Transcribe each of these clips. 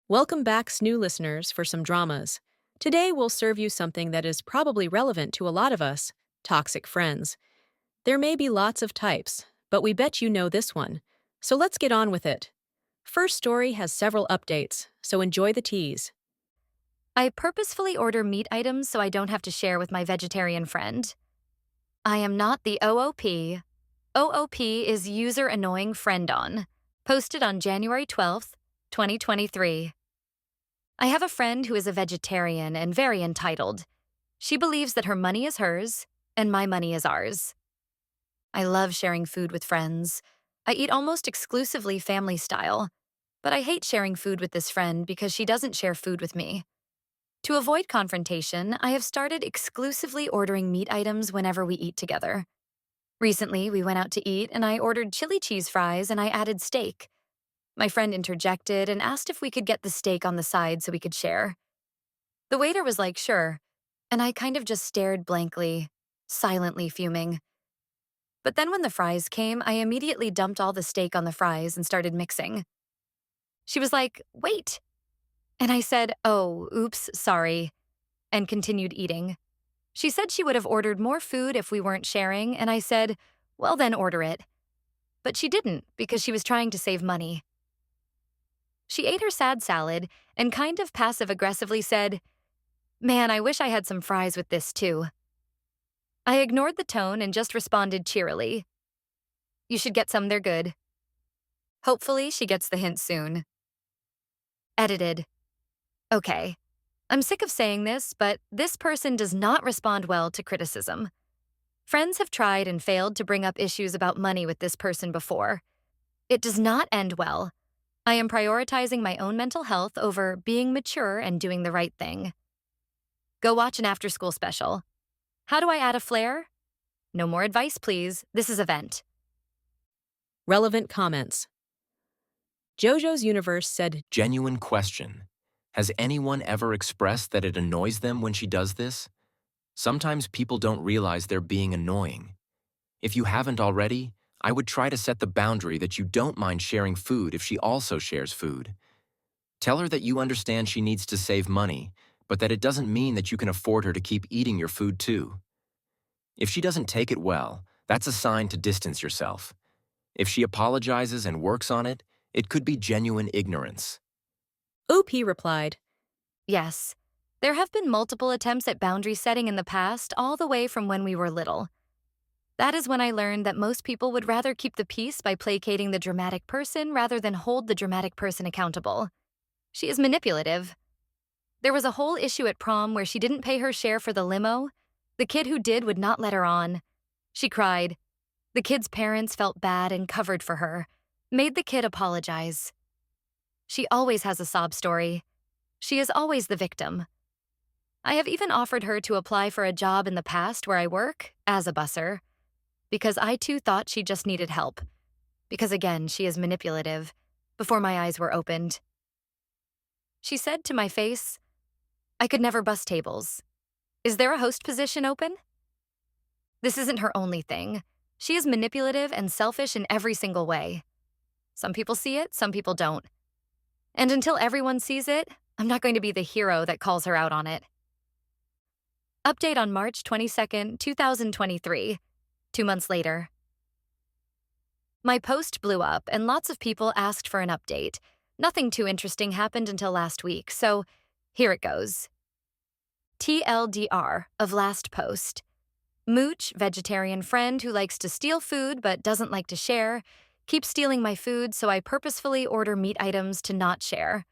Welcome back, new listeners, for some dramas. Today, we'll serve you something that is probably relevant to a lot of us: toxic friends. There may be lots of types, but we bet you know this one. So let's get on with it. First story has several updates, so enjoy the tease. I purposefully order meat items so I don't have to share with my vegetarian friend. I am not the OOP. OOP is user annoying friend on. Posted on January 12th, 2023. I have a friend who is a vegetarian and very entitled. She believes that her money is hers and my money is ours. I love sharing food with friends. I eat almost exclusively family style, but I hate sharing food with this friend because she doesn't share food with me. To avoid confrontation, I have started exclusively ordering meat items whenever we eat together. Recently, we went out to eat and I ordered chili cheese fries and I added steak. My friend interjected and asked if we could get the steak on the side so we could share. The waiter was like, sure, and I kind of just stared blankly, silently fuming. But then when the fries came, I immediately dumped all the steak on the fries and started mixing. She was like, wait. And I said, oh, oops, sorry, and continued eating. She said she would have ordered more food if we weren't sharing, and I said, well, then order it. But she didn't because she was trying to save money. She ate her sad salad and kind of passive-aggressively said, man, I wish I had some fries with this too. I ignored the tone and just responded cheerily, you should get some, they're good. Hopefully she gets the hint soon. Edited. Okay. I'm sick of saying this, but this person does not respond well to criticism. Friends have tried and failed to bring up issues about money with this person before. It does not end well. I am prioritizing my own mental health over being mature and doing the right thing. Go watch an after-school special. How do I add a flare? No more advice, please. This is a vent. Relevant comments. JoJo's Universe said, Genuine question. Has anyone ever expressed that it annoys them when she does this? Sometimes people don't realize they're being annoying. If you haven't already, I would try to set the boundary that you don't mind sharing food if she also shares food. Tell her that you understand she needs to save money, but that it doesn't mean that you can afford her to keep eating your food too. If she doesn't take it well, that's a sign to distance yourself. If she apologizes and works on it, it could be genuine ignorance. OP replied, Yes. There have been multiple attempts at boundary setting in the past, all the way from when we were little. That is when I learned that most people would rather keep the peace by placating the dramatic person rather than hold the dramatic person accountable. She is manipulative. There was a whole issue at prom where she didn't pay her share for the limo. The kid who did would not let her on. She cried. The kid's parents felt bad and covered for her, made the kid apologize. She always has a sob story. She is always the victim. I have even offered her to apply for a job in the past where I work, as a busser, because I too thought she just needed help. Because again, she is manipulative, before my eyes were opened. She said to my face, I could never bus tables. Is there a host position open? This isn't her only thing. She is manipulative and selfish in every single way. Some people see it, some people don't. And until everyone sees it, I'm not going to be the hero that calls her out on it. Update on March 22nd, 2023, 2 months later. My post blew up and lots of people asked for an update. Nothing too interesting happened until last week, so here it goes. TLDR of last post. Mooch, vegetarian friend who likes to steal food but doesn't like to share, keeps stealing my food, so I purposefully order meat items to not share.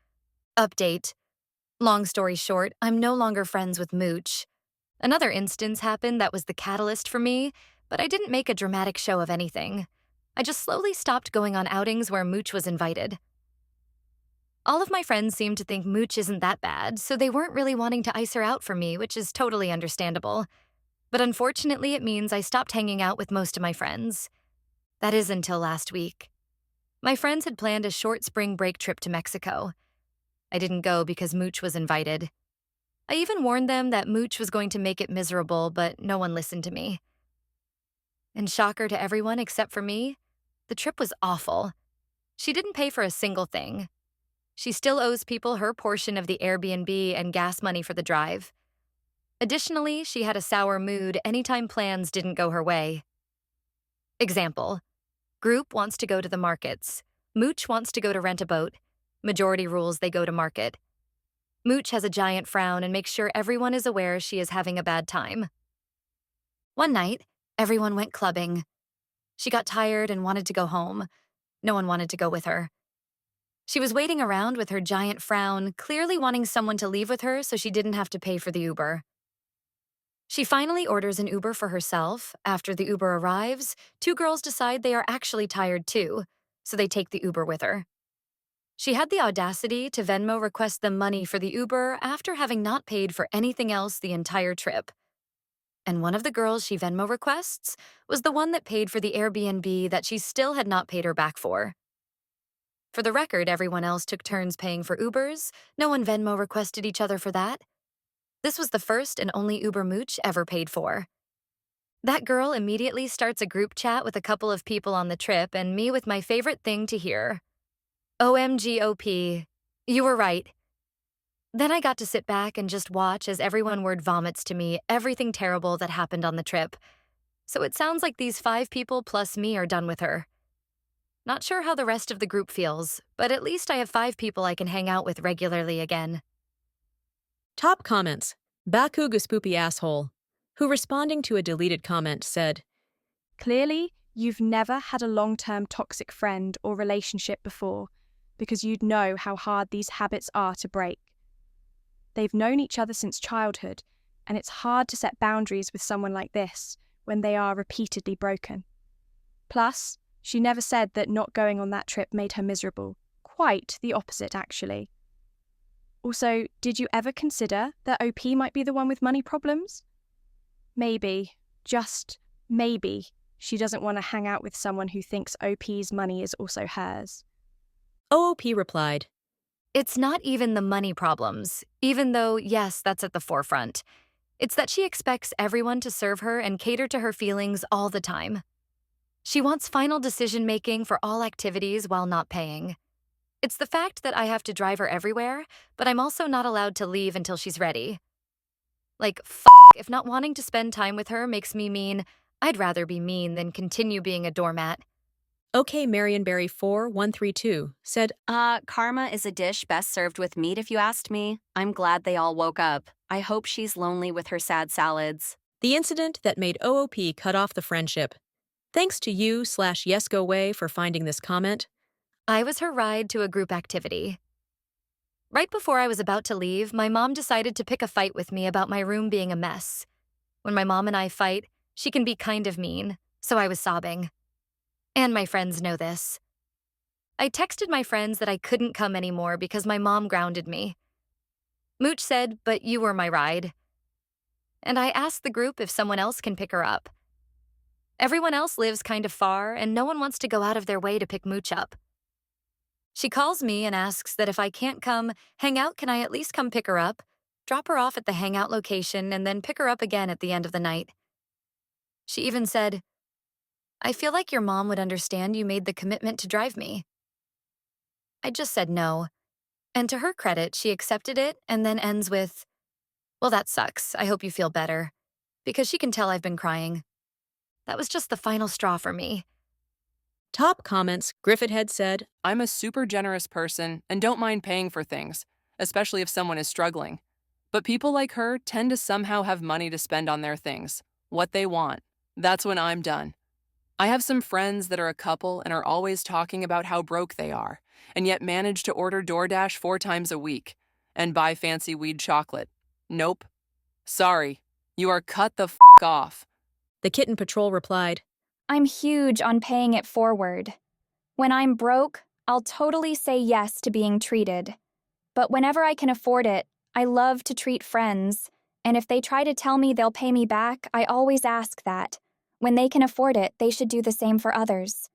Update. Long story short, I'm no longer friends with Mooch. Another instance happened that was the catalyst for me, but I didn't make a dramatic show of anything. I just slowly stopped going on outings where Mooch was invited. All of my friends seemed to think Mooch isn't that bad, so they weren't really wanting to ice her out for me, which is totally understandable. But unfortunately, it means I stopped hanging out with most of my friends. That is until last week. My friends had planned a short spring break trip to Mexico. I didn't go because Mooch was invited. I even warned them that Mooch was going to make it miserable, but no one listened to me. And shocker to everyone except for me, the trip was awful. She didn't pay for a single thing. She still owes people her portion of the Airbnb and gas money for the drive. Additionally, she had a sour mood anytime plans didn't go her way. Example: Group wants to go to the markets. Mooch wants to go to rent a boat. Majority rules they go to market. Mooch has a giant frown and makes sure everyone is aware she is having a bad time. One night, everyone went clubbing. She got tired and wanted to go home. No one wanted to go with her. She was waiting around with her giant frown, clearly wanting someone to leave with her so she didn't have to pay for the Uber. She finally orders an Uber for herself. After the Uber arrives, two girls decide they are actually tired too, so they take the Uber with her. She had the audacity to Venmo request them money for the Uber after having not paid for anything else the entire trip. And one of the girls she Venmo requests was the one that paid for the Airbnb that she still had not paid her back for. For the record, everyone else took turns paying for Ubers. No one Venmo requested each other for that. This was the first and only Uber Mooch ever paid for. That girl immediately starts a group chat with a couple of people on the trip and me with my favorite thing to hear: OMGOP, you were right. Then I got to sit back and just watch as everyone word vomits to me everything terrible that happened on the trip. So it sounds like these 5 people plus me are done with her. Not sure how the rest of the group feels, but at least I have 5 people I can hang out with regularly again. Top comments. Baku Spoopy Asshole, who responding to a deleted comment said, Clearly, you've never had a long-term toxic friend or relationship before, because you'd know how hard these habits are to break. They've known each other since childhood, and it's hard to set boundaries with someone like this when they are repeatedly broken. Plus, she never said that not going on that trip made her miserable. Quite the opposite, actually. Also, did you ever consider that OP might be the one with money problems? Maybe, just maybe, she doesn't want to hang out with someone who thinks OP's money is also hers. OOP replied, It's not even the money problems, even though, yes, that's at the forefront. It's that she expects everyone to serve her and cater to her feelings all the time. She wants final decision-making for all activities while not paying. It's the fact that I have to drive her everywhere, but I'm also not allowed to leave until she's ready. Like, if not wanting to spend time with her makes me mean, I'd rather be mean than continue being a doormat. OK Marionberry 4132 said, Karma is a dish best served with meat if you asked me. I'm glad they all woke up. I hope she's lonely with her sad salads. the incident that made OOP cut off the friendship. Thanks to you/YesGoWay for finding this comment. I was her ride to a group activity. Right before I was about to leave, my mom decided to pick a fight with me about my room being a mess. When my mom and I fight, she can be kind of mean, so I was sobbing. And my friends know this. I texted my friends that I couldn't come anymore because my mom grounded me. Mooch said, but you were my ride. And I asked the group if someone else can pick her up. Everyone else lives kind of far, and no one wants to go out of their way to pick Mooch up. She calls me and asks that if I can't come hang out, can I at least come pick her up, drop her off at the hangout location, and then pick her up again at the end of the night. She even said, I feel like your mom would understand you made the commitment to drive me. I just said no. And to her credit, she accepted it and then ends with, well, that sucks. I hope you feel better. Because she can tell I've been crying. That was just the final straw for me. Top comments. Griffithhead said, I'm a super generous person and don't mind paying for things, especially if someone is struggling. But people like her tend to somehow have money to spend on their things, what they want. That's when I'm done. I have some friends that are a couple and are always talking about how broke they are, and yet manage to order DoorDash 4 times a week and buy fancy weed chocolate. Nope. Sorry. You are cut the f*** off. The Kitten Patrol replied, I'm huge on paying it forward. When I'm broke, I'll totally say yes to being treated. But whenever I can afford it, I love to treat friends. And if they try to tell me they'll pay me back, I always ask that. When they can afford it, they should do the same for others.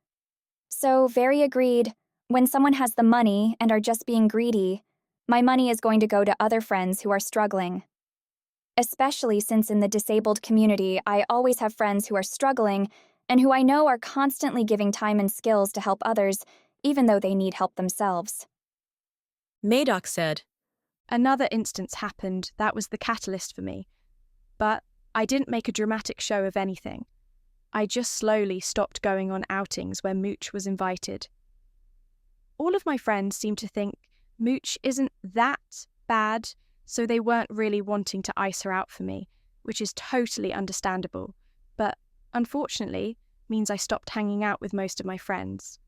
So, very agreed. When someone has the money and are just being greedy, my money is going to go to other friends who are struggling. Especially since in the disabled community, I always have friends who are struggling and who I know are constantly giving time and skills to help others, even though they need help themselves. Madoc said, Another instance happened that was the catalyst for me, but I didn't make a dramatic show of anything. I just slowly stopped going on outings where Mooch was invited. All of my friends seemed to think Mooch isn't that bad, so they weren't really wanting to ice her out for me, which is totally understandable, but unfortunately means I stopped hanging out with most of my friends.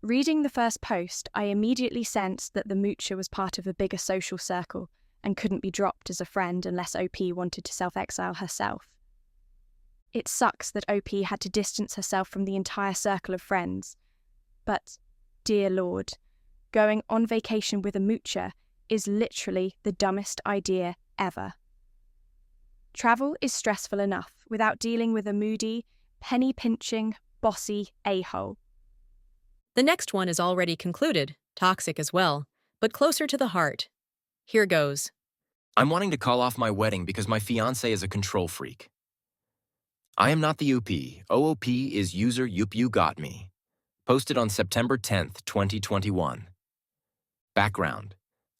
Reading the first post, I immediately sensed that the moocher was part of a bigger social circle and couldn't be dropped as a friend unless OP wanted to self-exile herself. It sucks that OP had to distance herself from the entire circle of friends, but, dear Lord, going on vacation with a moocher is literally the dumbest idea ever. Travel is stressful enough without dealing with a moody, penny-pinching, bossy a-hole. The next one is already concluded, toxic as well, but closer to the heart. Here goes. I'm wanting to call off my wedding because my fiancé is a control freak. I am not the UP. OOP is user you got me. Posted on September 10th, 2021. Background.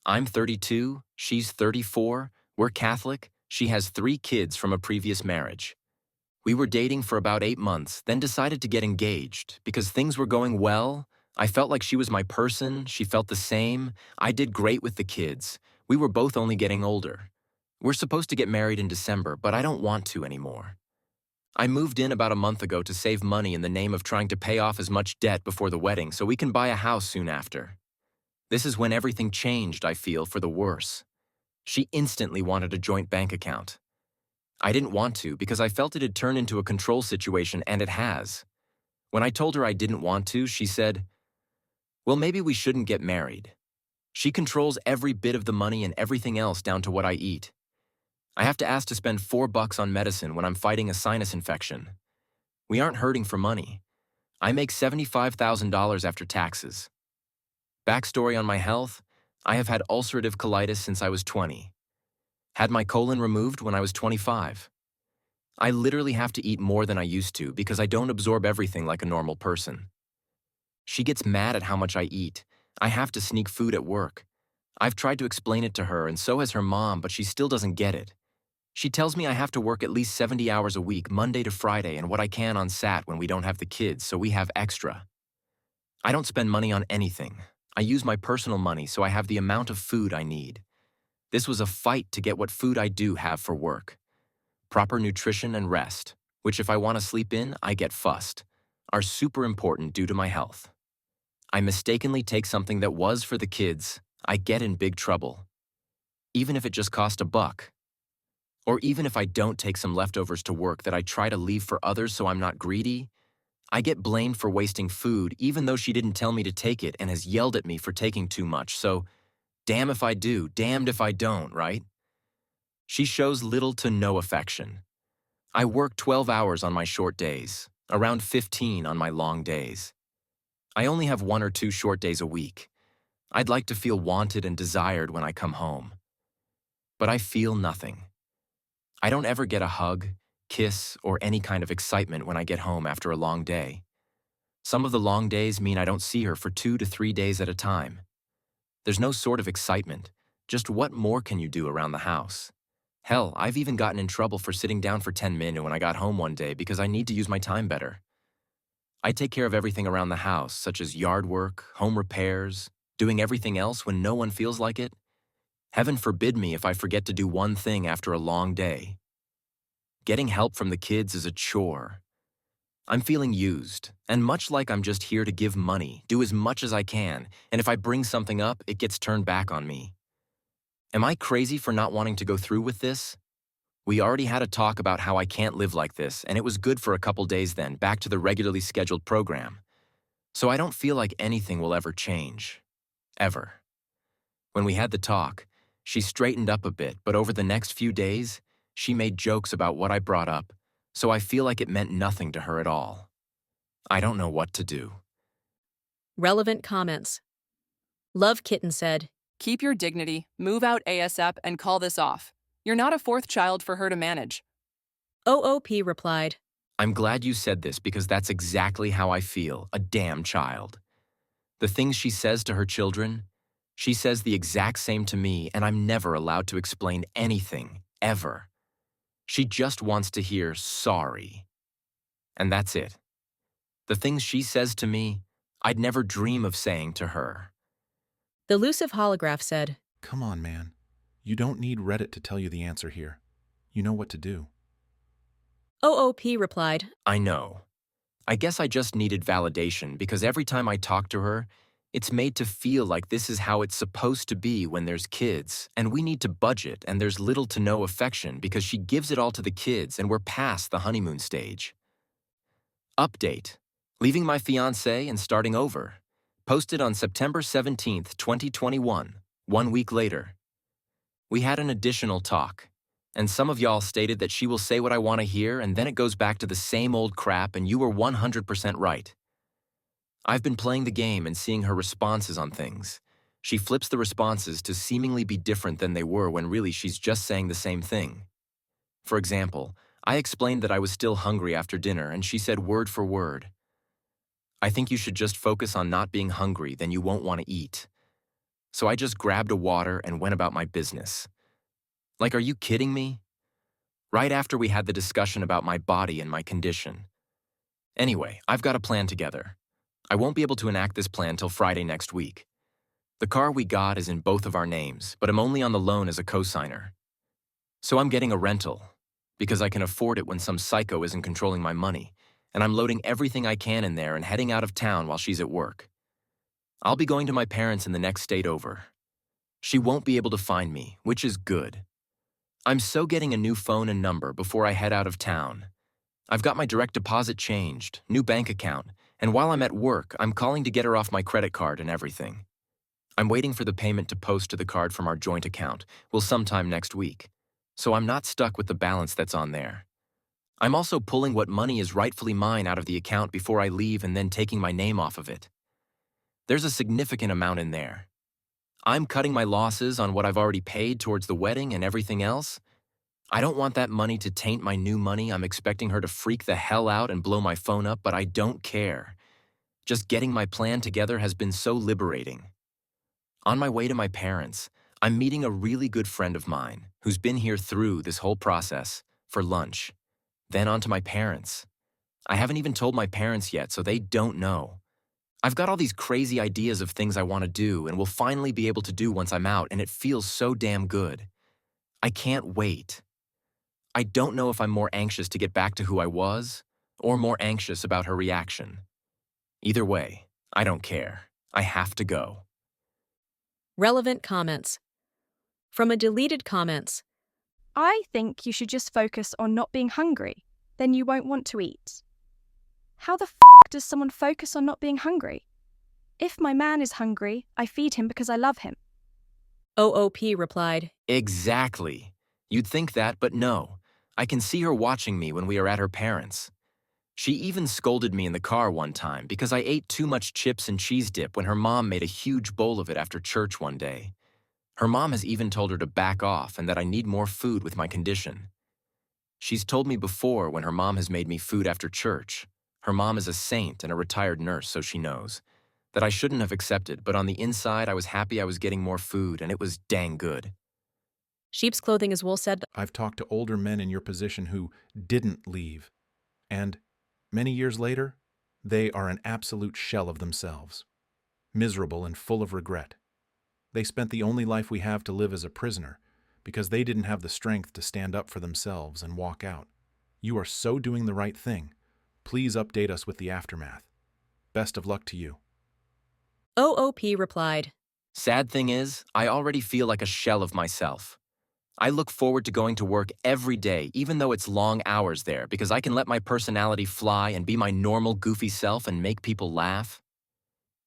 I'm 32, she's 34, we're Catholic, she has 3 kids from a previous marriage. We were dating for about 8 months, then decided to get engaged. Because things were going well, I felt like she was my person, she felt the same, I did great with the kids. We were both only getting older. We're supposed to get married in December, but I don't want to anymore. I moved in about a month ago to save money in the name of trying to pay off as much debt before the wedding so we can buy a house soon after. This is when everything changed, I feel, for the worse. She instantly wanted a joint bank account. I didn't want to because I felt it had turned into a control situation, and it has. When I told her I didn't want to, she said, well, maybe we shouldn't get married. She controls every bit of the money and everything else down to what I eat. I have to ask to spend $4 on medicine when I'm fighting a sinus infection. We aren't hurting for money. I make $75,000 after taxes. Backstory on my health, I have had ulcerative colitis since I was 20. Had my colon removed when I was 25. I literally have to eat more than I used to because I don't absorb everything like a normal person. She gets mad at how much I eat. I have to sneak food at work. I've tried to explain it to her, and so has her mom, but she still doesn't get it. She tells me I have to work at least 70 hours a week, Monday to Friday, and what I can on Sat when we don't have the kids, so we have extra. I don't spend money on anything. I use my personal money so I have the amount of food I need. This was a fight to get what food I do have for work. Proper nutrition and rest, which if I want to sleep in, I get fussed, are super important due to my health. I mistakenly take something that was for the kids, I get in big trouble. Even if it just cost $1. Or even if I don't take some leftovers to work that I try to leave for others so I'm not greedy, I get blamed for wasting food even though she didn't tell me to take it and has yelled at me for taking too much, so damn if I do, damned if I don't, right? She shows little to no affection. I work 12 hours on my short days, around 15 on my long days. I only have 1 or 2 short days a week. I'd like to feel wanted and desired when I come home. But I feel nothing. I don't ever get a hug, kiss, or any kind of excitement when I get home after a long day. Some of the long days mean I don't see her for 2 to 3 days at a time. There's no sort of excitement, just what more can you do around the house? Hell, I've even gotten in trouble for sitting down for 10 minutes when I got home one day because I need to use my time better. I take care of everything around the house, such as yard work, home repairs, doing everything else when no one feels like it. Heaven forbid me if I forget to do one thing after a long day. Getting help from the kids is a chore. I'm feeling used, and much like I'm just here to give money, do as much as I can, and if I bring something up, it gets turned back on me. Am I crazy for not wanting to go through with this? We already had a talk about how I can't live like this, and it was good for a couple days then, back to the regularly scheduled program. So I don't feel like anything will ever change. Ever. When we had the talk, she straightened up a bit, but over the next few days, she made jokes about what I brought up, so I feel like it meant nothing to her at all. I don't know what to do. Relevant comments. Love Kitten said, Keep your dignity, move out ASAP, and call this off. You're not a 4th child for her to manage. OOP replied, I'm glad you said this because that's exactly how I feel, a damn child. The things she says to her children, She says the exact same to me, and I'm never allowed to explain anything, ever. She just wants to hear sorry. And that's it. The things she says to me, I'd never dream of saying to her. The elusive holograph said, Come on, man. You don't need Reddit to tell you the answer here. You know what to do. OOP replied, I know. I guess I just needed validation because every time I talk to her, it's made to feel like this is how it's supposed to be when there's kids, and we need to budget and there's little to no affection because she gives it all to the kids and we're past the honeymoon stage. Update. Leaving my fiancé and starting over. Posted on September 17th, 2021, 1 week later. We had an additional talk, and some of y'all stated that she will say what I want to hear and then it goes back to the same old crap and you were 100% right. I've been playing the game and seeing her responses on things. She flips the responses to seemingly be different than they were when really she's just saying the same thing. For example, I explained that I was still hungry after dinner and she said word for word, I think you should just focus on not being hungry, then you won't want to eat. So I just grabbed a water and went about my business. Like, are you kidding me? Right after we had the discussion about my body and my condition. Anyway, I've got a plan together. I won't be able to enact this plan till Friday next week. The car we got is in both of our names, but I'm only on the loan as a co-signer. So I'm getting a rental, because I can afford it when some psycho isn't controlling my money, and I'm loading everything I can in there and heading out of town while she's at work. I'll be going to my parents in the next state over. She won't be able to find me, which is good. I'm so getting a new phone and number before I head out of town. I've got my direct deposit changed, new bank account, and while I'm at work, I'm calling to get her off my credit card and everything. I'm waiting for the payment to post to the card from our joint account, will sometime next week, so I'm not stuck with the balance that's on there. I'm also pulling what money is rightfully mine out of the account before I leave and then taking my name off of it. There's a significant amount in there. I'm cutting my losses on what I've already paid towards the wedding and everything else. I don't want that money to taint my new money. I'm expecting her to freak the hell out and blow my phone up, but I don't care. Just getting my plan together has been so liberating. On my way to my parents, I'm meeting a really good friend of mine who's been here through this whole process for lunch. Then on to my parents. I haven't even told my parents yet, so they don't know. I've got all these crazy ideas of things I want to do and will finally be able to do once I'm out, and it feels so damn good. I can't wait. I don't know if I'm more anxious to get back to who I was or more anxious about her reaction. Either way, I don't care. I have to go. relevant comments. From a deleted comments, I think you should just focus on not being hungry. Then you won't want to eat. How the does someone focus on not being hungry? If my man is hungry, I feed him because I love him. OOP replied, Exactly. You'd think that, but no. I can see her watching me when we are at her parents'. She even scolded me in the car one time because I ate too much chips and cheese dip when her mom made a huge bowl of it after church one day. Her mom has even told her to back off and that I need more food with my condition. She's told me before when her mom has made me food after church. Her mom is a saint and a retired nurse, so she knows. That I shouldn't have accepted, but on the inside I was happy I was getting more food and it was dang good. Sheep's Clothing is Wool said, I've talked to older men in your position who didn't leave, and many years later, they are an absolute shell of themselves, miserable and full of regret. They spent the only life we have to live as a prisoner because they didn't have the strength to stand up for themselves and walk out. You are so doing the right thing. Please update us with the aftermath. Best of luck to you. OOP replied, Sad thing is, I already feel like a shell of myself. I look forward to going to work every day, even though it's long hours there, because I can let my personality fly and be my normal goofy self and make people laugh.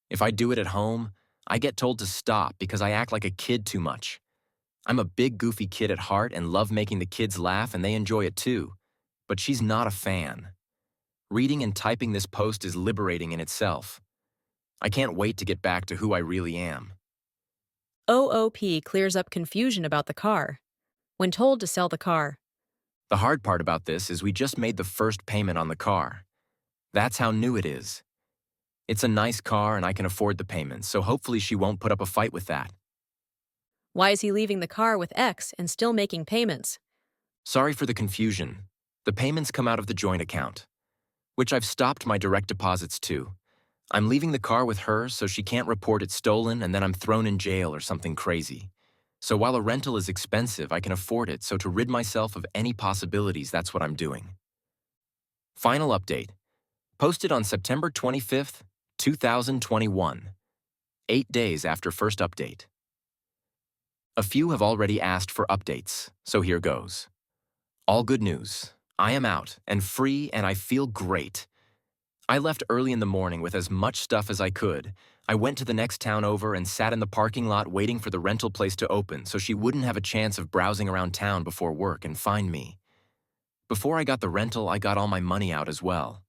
If I do it at home, I get told to stop because I act like a kid too much. I'm a big goofy kid at heart and love making the kids laugh, and they enjoy it too. But she's not a fan. Reading and typing this post is liberating in itself. I can't wait to get back to who I really am. OOP clears up confusion about the car. When told to sell the car, The hard part about this is we just made the first payment on the car. That's how new it is. It's a nice car and I can afford the payments, so hopefully she won't put up a fight with that. Why is he leaving the car with X and still making payments? Sorry for the confusion. The payments come out of the joint account, which I've stopped my direct deposits to. I'm leaving the car with her so she can't report it stolen and then I'm thrown in jail or something crazy. So while a rental is expensive, I can afford it, so to rid myself of any possibilities, that's what I'm doing. Final update. Posted on September 25th, 2021. 8 days after first update. A few have already asked for updates, so here goes. All good news. I am out and free and I feel great. I left early in the morning with as much stuff as I could. I went to the next town over and sat in the parking lot waiting for the rental place to open so she wouldn't have a chance of browsing around town before work and find me. Before I got the rental, I got all my money out as well.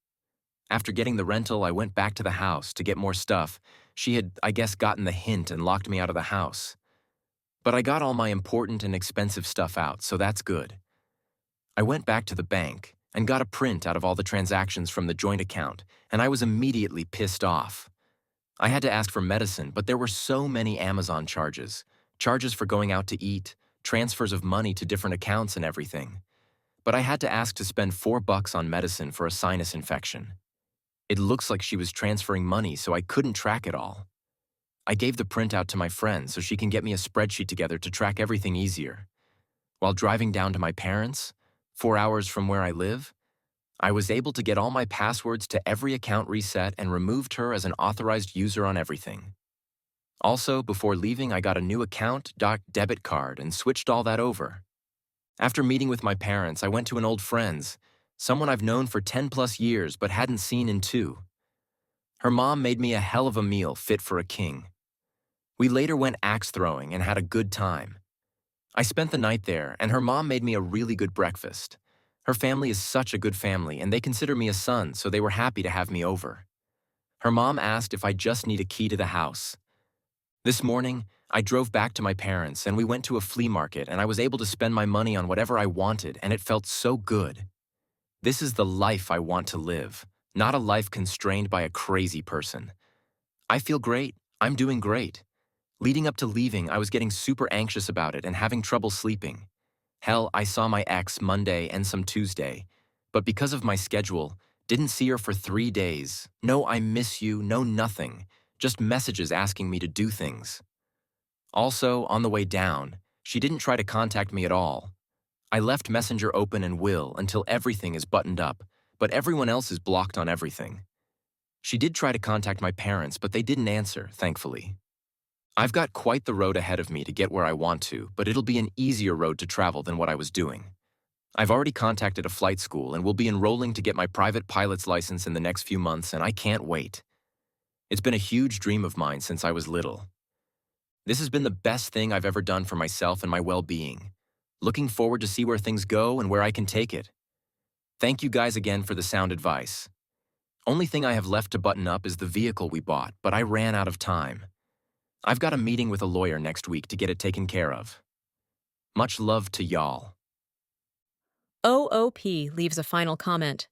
After getting the rental, I went back to the house to get more stuff. She had, I guess, gotten the hint and locked me out of the house. But I got all my important and expensive stuff out, so that's good. I went back to the bank and got a print out of all the transactions from the joint account, and I was immediately pissed off. I had to ask for medicine, but there were so many Amazon charges for going out to eat, transfers of money to different accounts and everything. But I had to ask to spend $4 on medicine for a sinus infection. It looks like she was transferring money, so I couldn't track it all. I gave the printout to my friend so she can get me a spreadsheet together to track everything easier. While driving down to my parents', 4 hours from where I live, I was able to get all my passwords to every account reset and removed her as an authorized user on everything. Also, before leaving, I got a new account, debit card, and switched all that over. After meeting with my parents, I went to an old friend's, someone I've known for 10+ years but hadn't seen in 2. Her mom made me a hell of a meal fit for a king. We later went axe throwing and had a good time. I spent the night there, and her mom made me a really good breakfast. Her family is such a good family, and they consider me a son, so they were happy to have me over. Her mom asked if I just need a key to the house. This morning, I drove back to my parents, and we went to a flea market, and I was able to spend my money on whatever I wanted, and it felt so good. This is the life I want to live, not a life constrained by a crazy person. I feel great. I'm doing great. Leading up to leaving, I was getting super anxious about it and having trouble sleeping. Hell, I saw my ex Monday and some Tuesday, but because of my schedule, didn't see her for 3 days. No, I miss you, no nothing, just messages asking me to do things. Also, on the way down, she didn't try to contact me at all. I left Messenger open and will until everything is buttoned up, but everyone else is blocked on everything. She did try to contact my parents, but they didn't answer, thankfully. I've got quite the road ahead of me to get where I want to, but it'll be an easier road to travel than what I was doing. I've already contacted a flight school and will be enrolling to get my private pilot's license in the next few months, and I can't wait. It's been a huge dream of mine since I was little. This has been the best thing I've ever done for myself and my well-being. Looking forward to see where things go and where I can take it. Thank you guys again for the sound advice. Only thing I have left to button up is the vehicle we bought, but I ran out of time. I've got a meeting with a lawyer next week to get it taken care of. Much love to y'all. OOP leaves a final comment.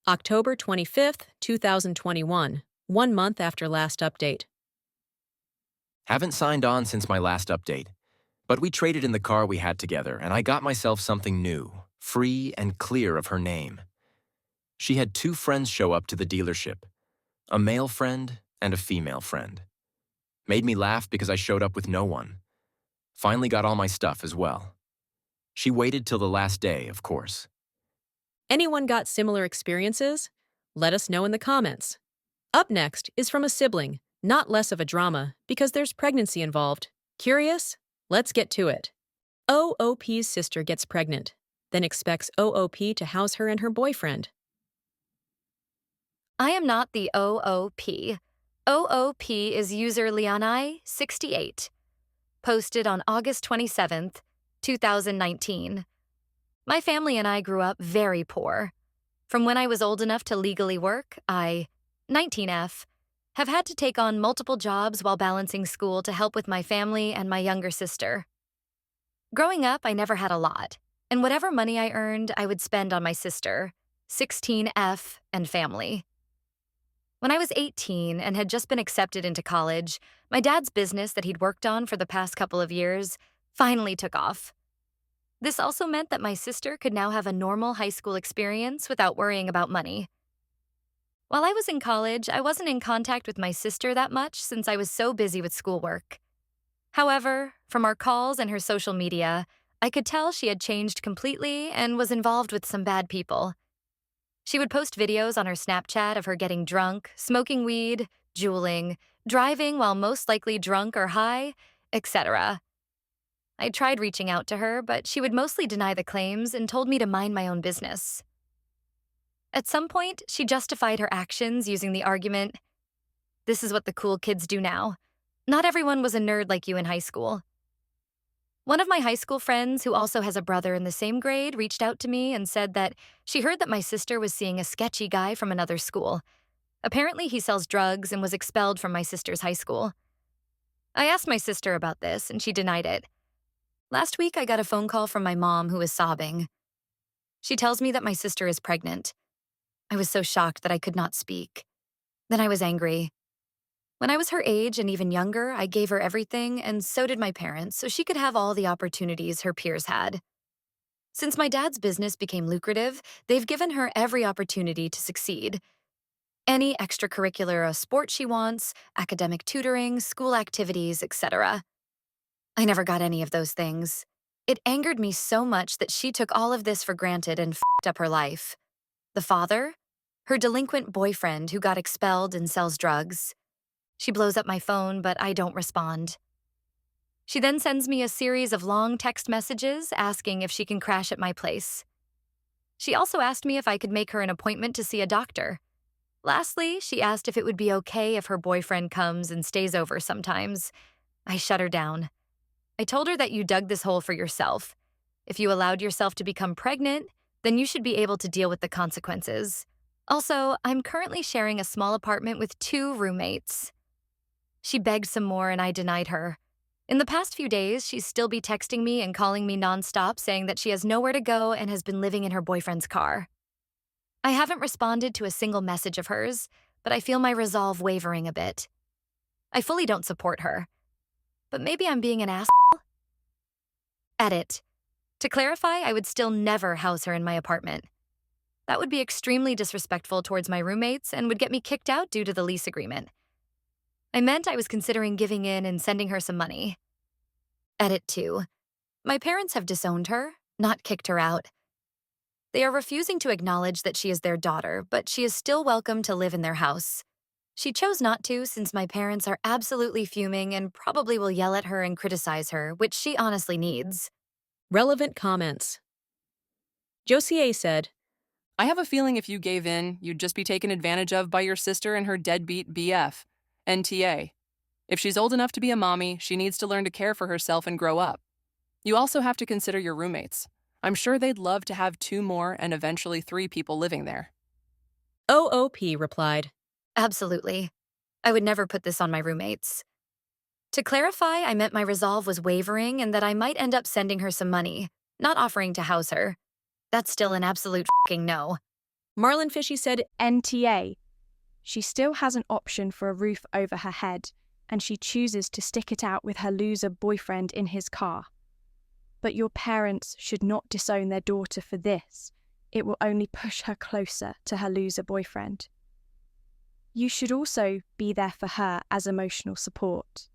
October 25th, 2021, 1 month after last update. Haven't signed on since my last update, but we traded in the car we had together and I got myself something new, free and clear of her name. She had 2 friends show up to the dealership, a male friend and a female friend. Made me laugh because I showed up with no one. Finally got all my stuff as well. She waited till the last day, of course. Anyone got similar experiences? Let us know in the comments. Up next is from a sibling, not less of a drama, because there's pregnancy involved. Curious? Let's get to it. OOP's sister gets pregnant, then expects OOP to house her and her boyfriend. I am not the OOP. OOP is user Lianai68. Posted on August 27th, 2019. My family and I grew up very poor. From when I was old enough to legally work, I, 19F, have had to take on multiple jobs while balancing school to help with my family and my younger sister. Growing up, I never had a lot, and whatever money I earned, I would spend on my sister, 16F, and family. When I was 18 and had just been accepted into college, my dad's business that he'd worked on for the past couple of years finally took off. This also meant that my sister could now have a normal high school experience without worrying about money. While I was in college, I wasn't in contact with my sister that much since I was so busy with schoolwork. However, from our calls and her social media, I could tell she had changed completely and was involved with some bad people. She would post videos on her Snapchat of her getting drunk, smoking weed, juuling, driving while most likely drunk or high, etc. I tried reaching out to her, but she would mostly deny the claims and told me to mind my own business. At some point, she justified her actions using the argument, "This is what the cool kids do now. Not everyone was a nerd like you in high school." One of my high school friends, who also has a brother in the same grade, reached out to me and said that she heard that my sister was seeing a sketchy guy from another school. Apparently, he sells drugs and was expelled from my sister's high school. I asked my sister about this, and she denied it. Last week, I got a phone call from my mom, who was sobbing. She tells me that my sister is pregnant. I was so shocked that I could not speak. Then I was angry. When I was her age and even younger, I gave her everything, and so did my parents, so she could have all the opportunities her peers had. Since my dad's business became lucrative, they've given her every opportunity to succeed. Any extracurricular sport she wants, academic tutoring, school activities, etc. I never got any of those things. It angered me so much that she took all of this for granted and f***ed up her life. The father? Her delinquent boyfriend who got expelled and sells drugs. She blows up my phone, but I don't respond. She then sends me a series of long text messages asking if she can crash at my place. She also asked me if I could make her an appointment to see a doctor. Lastly, she asked if it would be okay if her boyfriend comes and stays over sometimes. I shut her down. I told her that you dug this hole for yourself. If you allowed yourself to become pregnant, then you should be able to deal with the consequences. Also, I'm currently sharing a small apartment with 2 roommates. She begged some more and I denied her. In the past few days, she's still be texting me and calling me nonstop saying that she has nowhere to go and has been living in her boyfriend's car. I haven't responded to a single message of hers, but I feel my resolve wavering a bit. I fully don't support her. But maybe I'm being an asshole? Edit. To clarify, I would still never house her in my apartment. That would be extremely disrespectful towards my roommates and would get me kicked out due to the lease agreement. I meant I was considering giving in and sending her some money. Edit 2. My parents have disowned her, not kicked her out. They are refusing to acknowledge that she is their daughter, but she is still welcome to live in their house. She chose not to since my parents are absolutely fuming and probably will yell at her and criticize her, which she honestly needs. Relevant comments. Josier said, I have a feeling if you gave in, you'd just be taken advantage of by your sister and her deadbeat BF, NTA. If she's old enough to be a mommy, she needs to learn to care for herself and grow up. You also have to consider your roommates. I'm sure they'd love to have 2 more and eventually 3 people living there. OOP replied, Absolutely. I would never put this on my roommates. To clarify, I meant my resolve was wavering and that I might end up sending her some money, not offering to house her. That's still an absolute f***ing no. Marlon Fishy said, NTA. She still has an option for a roof over her head, and she chooses to stick it out with her loser boyfriend in his car. But your parents should not disown their daughter for this. It will only push her closer to her loser boyfriend. You should also be there for her as emotional support.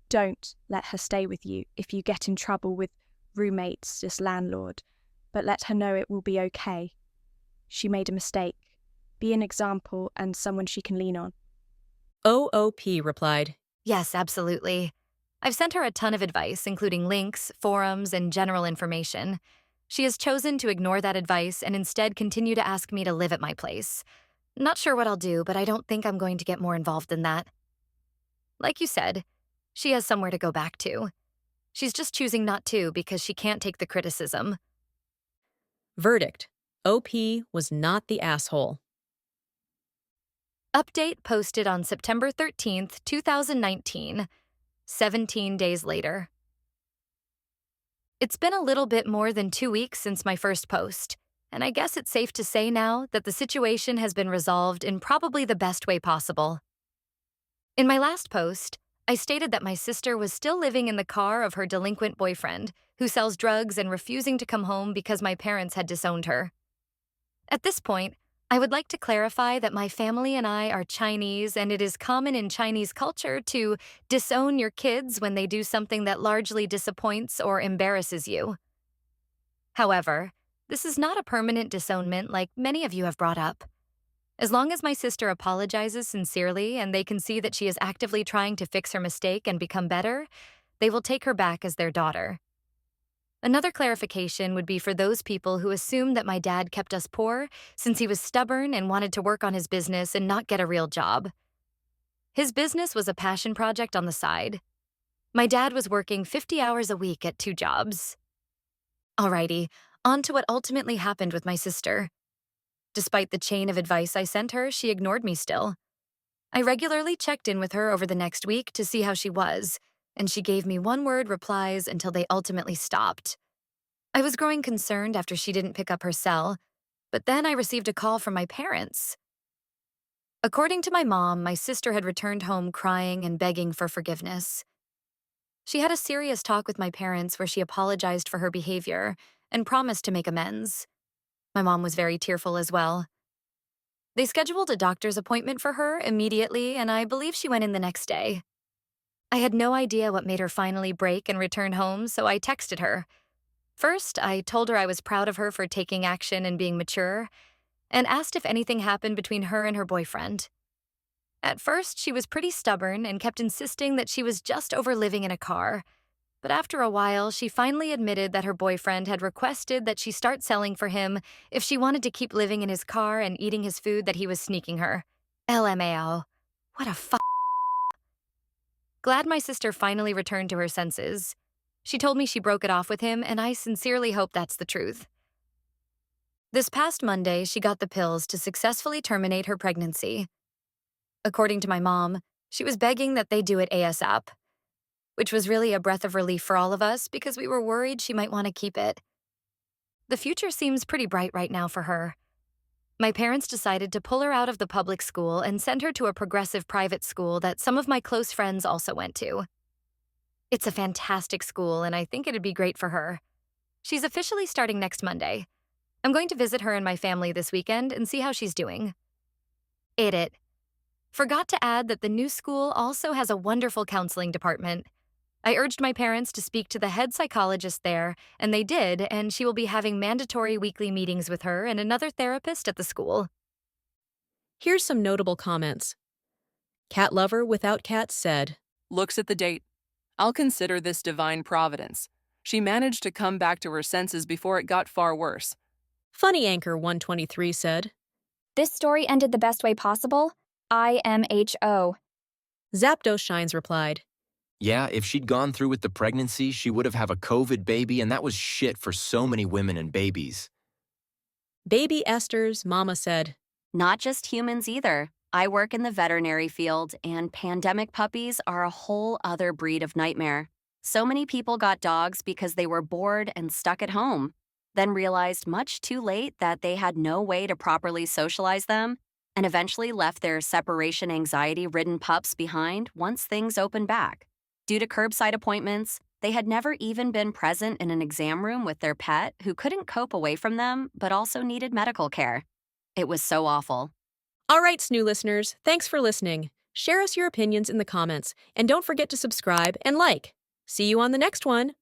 Don't let her stay with you if you get in trouble with roommates, this landlord, but let her know it will be okay. She made a mistake. Be an example and someone she can lean on. OOP replied, Yes, absolutely. I've sent her a ton of advice, including links, forums, and general information. She has chosen to ignore that advice and instead continue to ask me to live at my place. Not sure what I'll do, but I don't think I'm going to get more involved than that. Like you said, she has somewhere to go back to. She's just choosing not to because she can't take the criticism. Verdict. OP was not the asshole. Update posted on September 13th, 2019, 17 days later. It's been a little bit more than 2 weeks since my first post, and I guess it's safe to say now that the situation has been resolved in probably the best way possible. In my last post, I stated that my sister was still living in the car of her delinquent boyfriend, who sells drugs and refusing to come home because my parents had disowned her. At this point, I would like to clarify that my family and I are Chinese, and it is common in Chinese culture to disown your kids when they do something that largely disappoints or embarrasses you. However, this is not a permanent disownment like many of you have brought up. As long as my sister apologizes sincerely and they can see that she is actively trying to fix her mistake and become better, they will take her back as their daughter. Another clarification would be for those people who assume that my dad kept us poor since he was stubborn and wanted to work on his business and not get a real job. His business was a passion project on the side. My dad was working 50 hours a week at 2 jobs. Alrighty, on to what ultimately happened with my sister. Despite the chain of advice I sent her, she ignored me still. I regularly checked in with her over the next week to see how she was, and she gave me one-word replies until they ultimately stopped. I was growing concerned after she didn't pick up her cell, but then I received a call from my parents. According to my mom, my sister had returned home crying and begging for forgiveness. She had a serious talk with my parents where she apologized for her behavior and promised to make amends. My mom was very tearful as well. They scheduled a doctor's appointment for her immediately, and I believe she went in the next day. I had no idea what made her finally break and return home, so I texted her. First, I told her I was proud of her for taking action and being mature, and asked if anything happened between her and her boyfriend. At first, she was pretty stubborn and kept insisting that she was just over living in a car, but after a while, she finally admitted that her boyfriend had requested that she start selling for him if she wanted to keep living in his car and eating his food that he was sneaking her. LMAO. What a Glad my sister finally returned to her senses. She told me she broke it off with him, and I sincerely hope that's the truth. This past Monday, she got the pills to successfully terminate her pregnancy. According to my mom, she was begging that they do it ASAP, which was really a breath of relief for all of us because we were worried she might want to keep it. The future seems pretty bright right now for her. My parents decided to pull her out of the public school and send her to a progressive private school that some of my close friends also went to. It's a fantastic school, and I think it'd be great for her. She's officially starting next Monday. I'm going to visit her and my family this weekend and see how she's doing. It. Forgot to add that the new school also has a wonderful counseling department. I urged my parents to speak to the head psychologist there, and they did, and she will be having mandatory weekly meetings with her and another therapist at the school. Here's some notable comments. Cat Lover Without Cats said, Looks at the date. I'll consider this divine providence. She managed to come back to her senses before it got far worse. Funny Anchor 123 said, This story ended the best way possible. IMHO. Zapdos Shines replied, Yeah, if she'd gone through with the pregnancy, she would have a COVID baby, and that was shit for so many women and babies. Baby Esther's mama said, Not just humans either. I work in the veterinary field, and pandemic puppies are a whole other breed of nightmare. So many people got dogs because they were bored and stuck at home, then realized much too late that they had no way to properly socialize them, and eventually left their separation anxiety-ridden pups behind once things opened back. Due to curbside appointments, they had never even been present in an exam room with their pet who couldn't cope away from them but also needed medical care. It was so awful. All right, Snoo listeners, thanks for listening. Share us your opinions in the comments, and don't forget to subscribe and like. See you on the next one.